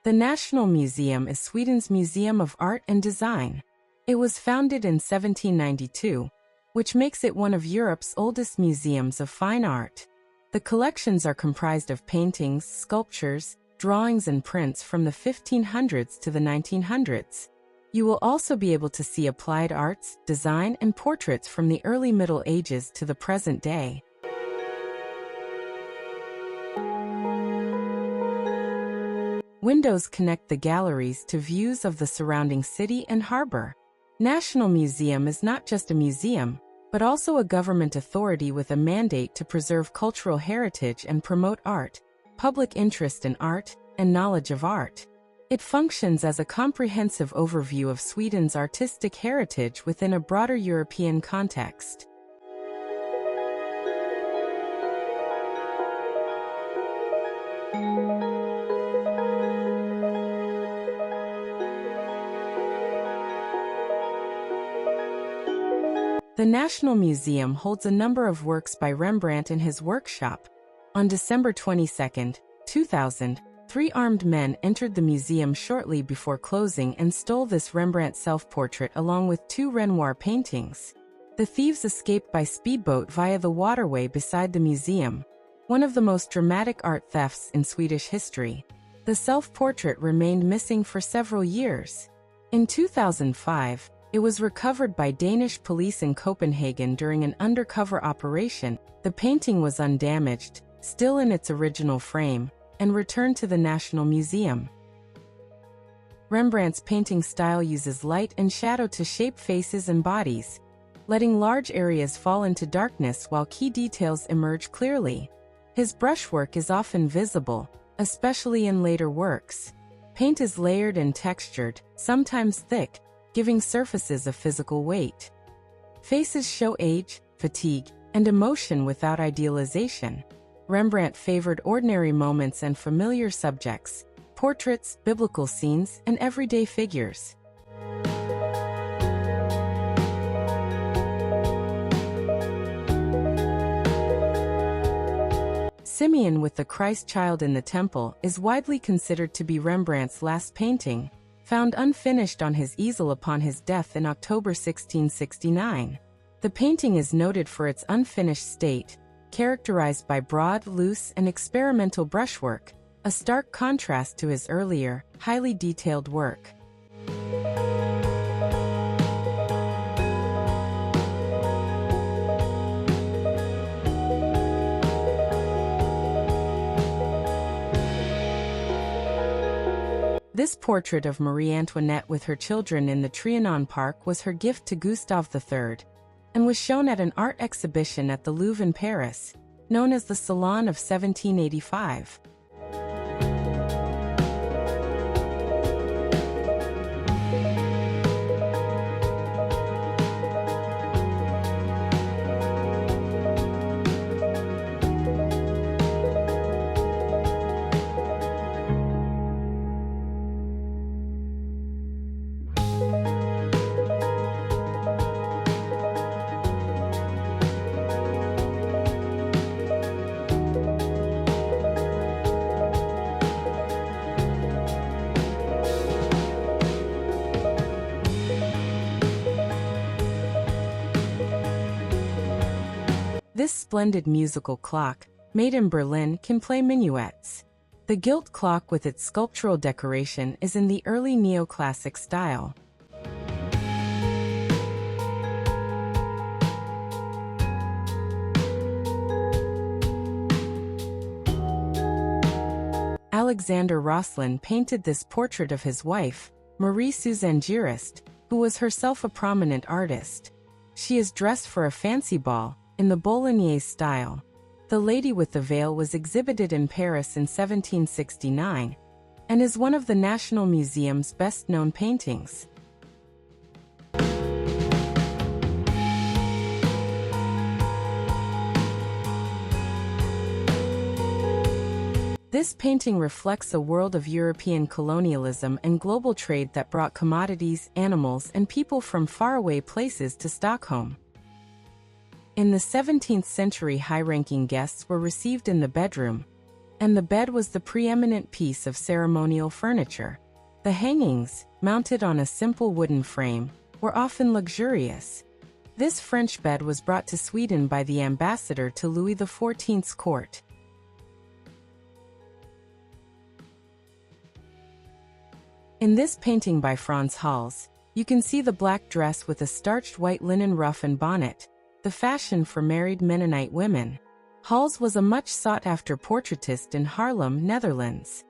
The National Museum is Sweden's museum of art and design. It was founded in 1792, which makes it one of Europe's oldest museums of fine art. The collections are comprised of paintings, sculptures, drawings and prints from the 1500s to the 1900s. You will also be able to see applied arts, design, and portraits from the early Middle Ages to the present day. Windows connect the galleries to views of the surrounding city and harbor. National Museum is not just a museum, but also a government authority with a mandate to preserve cultural heritage and promote art, public interest in art, and knowledge of art. It functions as a comprehensive overview of Sweden's artistic heritage within a broader European context. The National Museum holds a number of works by Rembrandt in his workshop. On December 22, 2000, 3 armed men entered the museum shortly before closing and stole this Rembrandt self-portrait along with 2 Renoir paintings. The thieves escaped by speedboat via the waterway beside the museum, one of the most dramatic art thefts in Swedish history. The self-portrait remained missing for several years. In 2005, it was recovered by Danish police in Copenhagen during an undercover operation. The painting was undamaged, still in its original frame, and returned to the National Museum. Rembrandt's painting style uses light and shadow to shape faces and bodies, letting large areas fall into darkness while key details emerge clearly. His brushwork is often visible, especially in later works. Paint is layered and textured, sometimes thick, giving surfaces a physical weight. Faces show age, fatigue, and emotion without idealization. Rembrandt favored ordinary moments and familiar subjects, portraits, biblical scenes, and everyday figures. Simeon with the Christ child in the temple is widely considered to be Rembrandt's last painting, found unfinished on his easel upon his death in October 1669. The painting is noted for its unfinished state, characterized by broad, loose, and experimental brushwork, a stark contrast to his earlier, highly detailed work. This portrait of Marie Antoinette with her children in the Trianon Park was her gift to Gustaf III, and was shown at an art exhibition at the Louvre in Paris, known as the Salon of 1785. This splendid musical clock, made in Berlin, can play minuets. The gilt clock with its sculptural decoration is in the early neoclassic style. Alexander Roslin painted this portrait of his wife, Marie Suzanne Gyrist, who was herself a prominent artist. She is dressed for a fancy ball, in the Bolognese style. The Lady with the Veil was exhibited in Paris in 1769, and is one of the National Museum's best-known paintings. This painting reflects a world of European colonialism and global trade that brought commodities, animals, and people from faraway places to Stockholm. In the 17th century, high-ranking guests were received in the bedroom, and the bed was the preeminent piece of ceremonial furniture. The hangings, mounted on a simple wooden frame, were often luxurious. This French bed was brought to Sweden by the ambassador to Louis XIV's court. In this painting by Frans Hals, you can see the black dress with a starched white linen ruff and bonnet, the fashion for married Mennonite women. Hals was a much sought-after portraitist in Haarlem, Netherlands.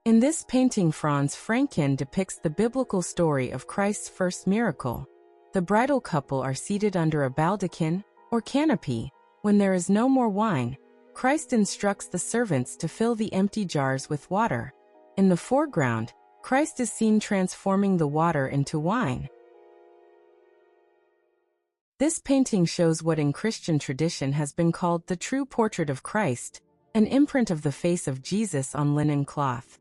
In this painting, Francken depicts the biblical story of Christ's first miracle. The bridal couple are seated under a baldachin, or canopy. When there is no more wine, Christ instructs the servants to fill the empty jars with water. In the foreground, Christ is seen transforming the water into wine. This painting shows what in Christian tradition has been called the true portrait of Christ, an imprint of the face of Jesus on linen cloth.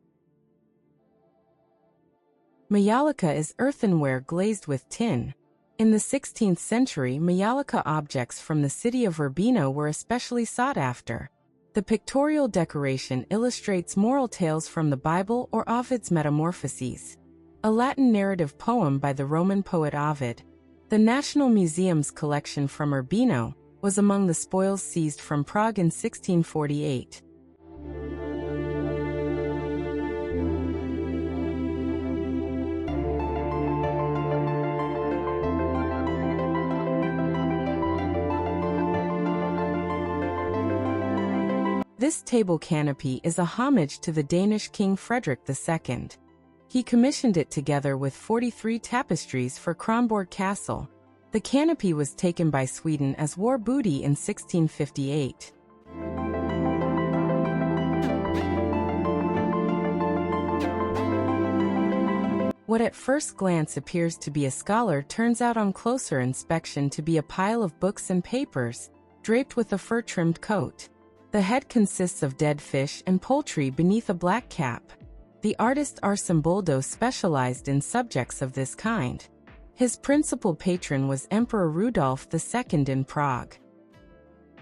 Maiolica is earthenware glazed with tin. In the 16th century, Maiolica objects from the city of Urbino were especially sought after. The pictorial decoration illustrates moral tales from the Bible or Ovid's Metamorphoses, a Latin narrative poem by the Roman poet Ovid. The Nationalmuseum's collection from Urbino was among the spoils seized from Prague in 1648. This table canopy is a homage to the Danish king Frederick II. He commissioned it together with 43 tapestries for Kronborg Castle. The canopy was taken by Sweden as war booty in 1658. What at first glance appears to be a scholar turns out on closer inspection to be a pile of books and papers, draped with a fur-trimmed coat. The head consists of dead fish and poultry beneath a black cap. The artist Arcimboldo specialized in subjects of this kind. His principal patron was Emperor Rudolf II in Prague.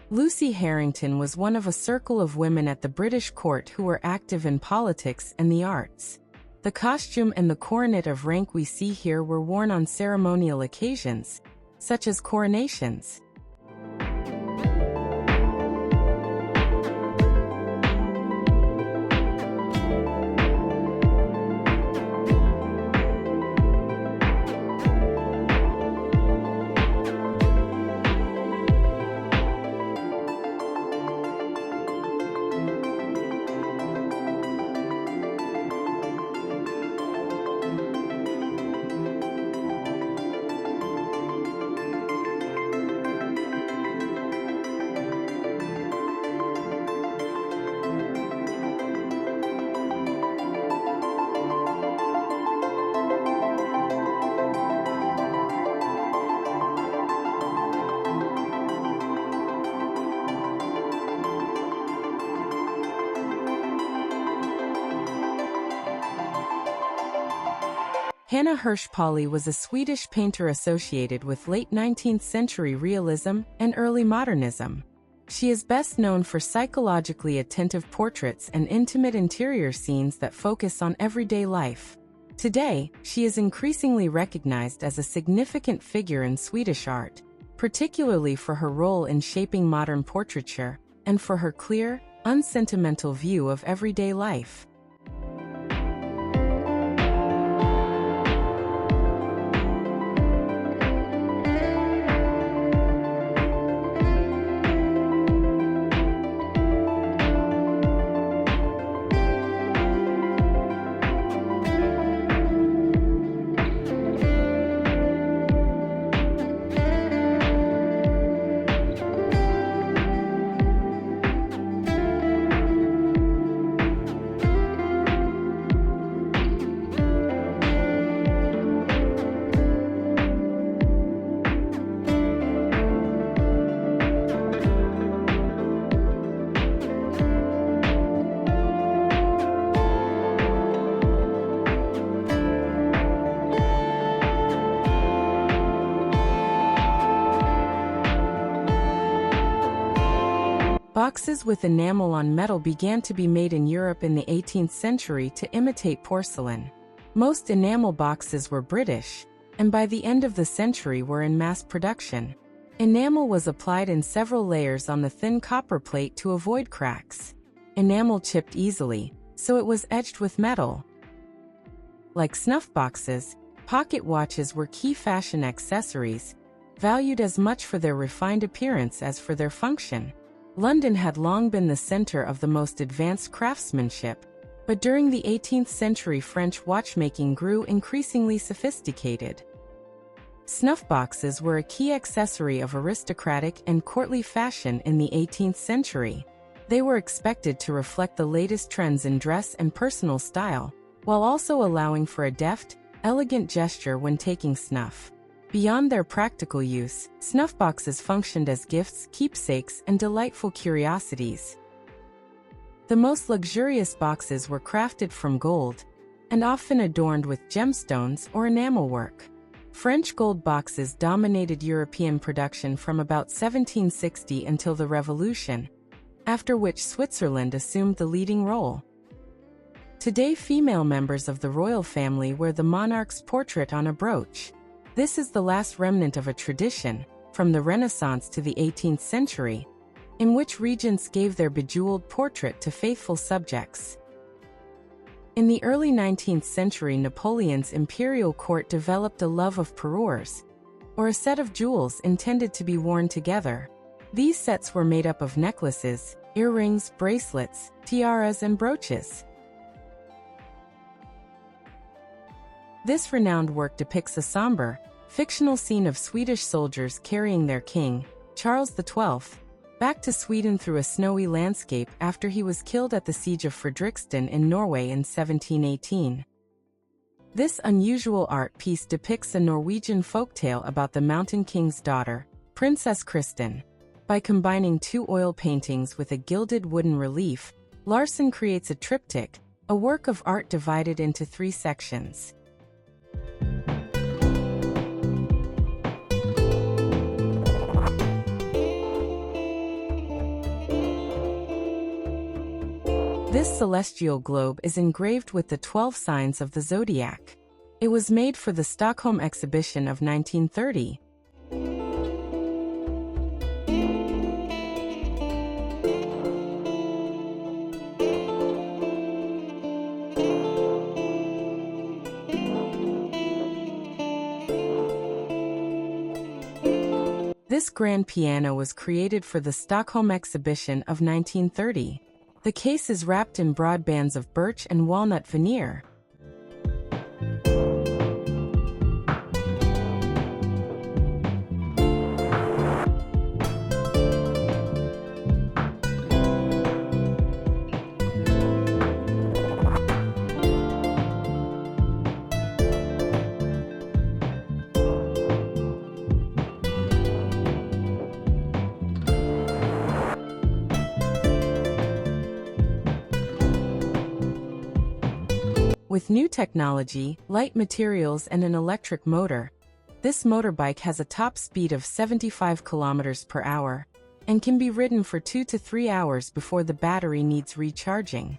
Lucy Harrington was one of a circle of women at the British court who were active in politics and the arts. The costume and the coronet of rank we see here were worn on ceremonial occasions, such as coronations. Hanna Hirsch Pauli was a Swedish painter associated with late 19th century realism and early modernism. She is best known for psychologically attentive portraits and intimate interior scenes that focus on everyday life. Today, she is increasingly recognized as a significant figure in Swedish art, particularly for her role in shaping modern portraiture, and for her clear, unsentimental view of everyday life. Boxes with enamel on metal began to be made in Europe in the 18th century to imitate porcelain. Most enamel boxes were British, and by the end of the century were in mass production. Enamel was applied in several layers on the thin copper plate to avoid cracks. Enamel chipped easily, so it was etched with metal. Like snuff boxes, pocket watches were key fashion accessories, valued as much for their refined appearance as for their function. London had long been the center of the most advanced craftsmanship, but during the 18th century French watchmaking grew increasingly sophisticated. Snuff boxes were a key accessory of aristocratic and courtly fashion in the 18th century. They were expected to reflect the latest trends in dress and personal style, while also allowing for a deft, elegant gesture when taking snuff. Beyond their practical use, snuff boxes functioned as gifts, keepsakes, and delightful curiosities. The most luxurious boxes were crafted from gold, and often adorned with gemstones or enamel work. French gold boxes dominated European production from about 1760 until the Revolution, after which Switzerland assumed the leading role. Today, female members of the royal family wear the monarch's portrait on a brooch. This is the last remnant of a tradition, from the Renaissance to the 18th century, in which regents gave their bejeweled portrait to faithful subjects. In the early 19th century, Napoleon's imperial court developed a love of parures, or a set of jewels intended to be worn together. These sets were made up of necklaces, earrings, bracelets, tiaras, and brooches. This renowned work depicts a somber, fictional scene of Swedish soldiers carrying their king, Charles XII, back to Sweden through a snowy landscape after he was killed at the siege of Frederiksted in Norway in 1718. This unusual art piece depicts a Norwegian folktale about the Mountain King's daughter, Princess Kristin. By combining two oil paintings with a gilded wooden relief, Larsson creates a triptych, a work of art divided into three sections. This celestial globe is engraved with the 12 signs of the zodiac. It was made for the Stockholm exhibition of 1930. This grand piano was created for the Stockholm exhibition of 1930. The case is wrapped in broad bands of birch and walnut veneer. With new technology, light materials, and an electric motor, this motorbike has a top speed of 75 km per hour and can be ridden for 2 to 3 hours before the battery needs recharging.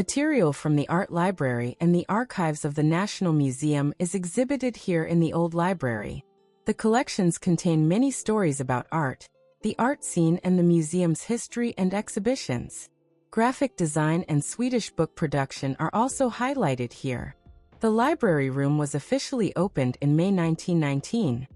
Material from the art library and the archives of the National Museum is exhibited here in the old library. The collections contain many stories about art, the art scene, and the museum's history and exhibitions. Graphic design and Swedish book production are also highlighted here. The library room was officially opened in May 1919.